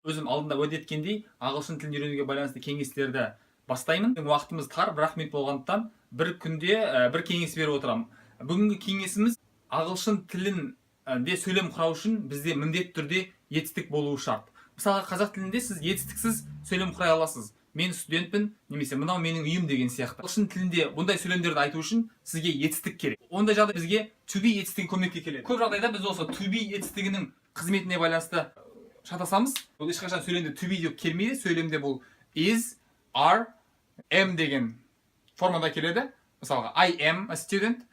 Өзім алдында уәде еткендей, ағылшын тілін үйренуге байланысты кеңестерді бастаймын. Уақытымыз тар, 1 минут болғандықтан бір күнде бір кеңес беріп отырамын. Бүгінгі кеңесіміз ағылшын тілінде сөйлем құрау үшін бізде міндетті түрде етістік болуы шарт. Мысалға қазақ тілінде сіз етістіксіз сөйлем құрай аласыз. Мен студентпін, немесе мынау менің үйім деген сияқты. Ағылшын тілінде бұндай сөйлемдерді айту үшін сізге етістік керек. Ондай жағдай бізге to be етістігі көмекке келеді. Көп жағдайда біз осы to be етістігінің қызметіне байланысты шатасамыз. Бұл ешқашан сөйлемде to be деп келмейді. Сөйлемде бұл is, are, am деген формада келеді. Мысалға I am a student,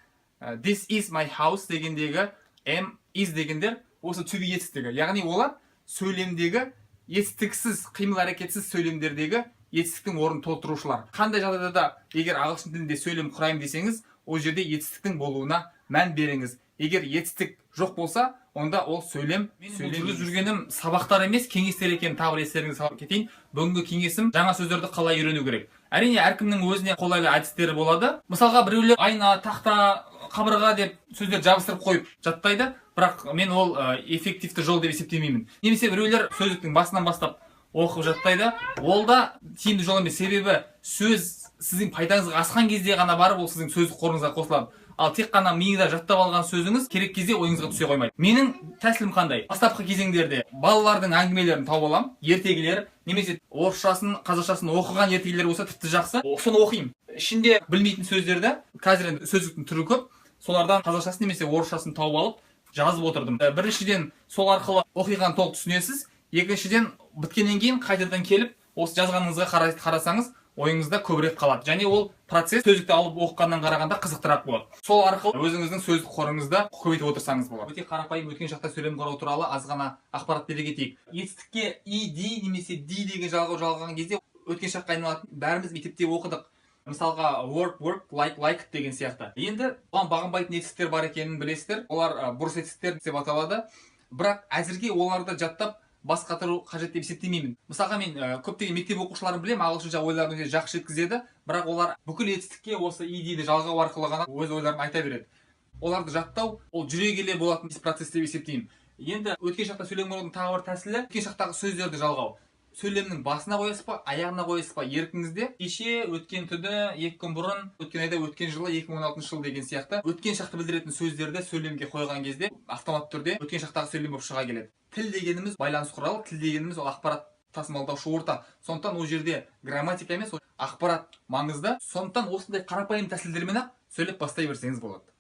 this is my house дегендегі am, is дегендер осы to be етістігі. Яғни олар сөйлемдегі етістіксіз, қимыл әрекетсіз сөйлемдердегі етістіктің орнын толтырушылар. Қандай жағдайда да егер ағылшын тілінде сөйлем құрайым десеңіз, ол жерде етістіктің болуына мән беріңіз. Егер етістік жоқ болса, онда ол сөйлем. Жүргізіп жүргенім сабақтар емес, кеңестер екенін тағы бір естеріңізге салып кетейін. Бүгінгі кеңесім жаңа сөздерді қалай үйрену керек. Әрине әркімнің өзіне қолайлы әдістері болады. Мысалға біреулер айна, тақта, қабырға деп сөздер жабыстырып қойып жаттайды, бірақ мен ол эффективті жол деп есептемеймін. Немесе біреулер сөздіктің басынан бастап оқып жаттайды, ол да тиімді жол емес. Себебі сөз сіздің пайдаңызға асқан кезде ғана барып ол сіздің сөздік қорыңызға қосылады. Ал тек қана миыңызда жаттап алған сөзіңіз керек кезде ойыңызға түсе қоймайды. Менің тәсілім қандай? Бастапқы кезеңдерде балалардың әңгімелерін тауып аламын, ертегілер, немесе орысшасын, қазақшасын оқыған ертегілер болса тіпті жақсы. Соны оқимын. Ішінде білмейтін сөздерді, қазір енді сөздіктің түрі көп, солардан қазақшасын немесе орысшасын тауып алып жазып отырдым. Біріншіден сол арқылы оқиғаны толық түсінесіз. Екіншіден біткеннен кейін қайтадан келіп осы жазғаныңызға қарасаңыз ойыңызда көбірек қалады. Және ол процесс сөздікті алып оқығаннан қарағанда қызықтырақ болады. Сол арқылы өзіңіздің сөздік қорыңызды көбейтіп отырсаңыз болады. Өте қарапайым өткен шақта сөйлем құрау туралы аз ғана ақпарат бере кетейік. Етістікке ed немесе d деген жалғау жалғаған кезде өткен шаққа айналатын бәріміз мектепте оқыдық. Мысалға work, like деген сияқты. Енді оған бағынбайтын етістіктер бар екенін білесіздер. Олар бұрыс етістіктер деп аталады. Бірақ әзірге оларды жаттап бас қатыру қажет деп есептемеймін. Мысалға мен көптеген мектеп оқушыларын білемін, ағылшынша ойларын өте жақсы жеткізеді, бірақ олар бүкіл етістікке осы ed-ді жалғау арқылы ғана өз ойларын айта береді. Оларды жаттау ол жүре келе болатын процесс деп есептеймін. Енді өткен шақта сөйлем құрудың тағы бір тәсілі өткен шақтағы сөздерді жалғау. Сөйлемнің басына қоясыз ба, аяғына қоясыз ба, еркіңізде. Кеше, өткен түні, 2 күн бұрын, өткен айда, өткен жылы, 2016 жыл деген сияқты өткен шақты білдіретін сөздерді сөйлемге қойған кезде автоматты түрде өткен шақтағы сөйлем болып шыға келеді. Тіл дегеніміз байланыс құралы, тіл дегеніміз ол ақпарат тасымалдаушы орта. Сондықтан ол жерде грамматика емес, ақпарат маңызды. Сондықтан осындай қарапайым тәсілдермен ақ сөйлеп бастай берсеңіз болады.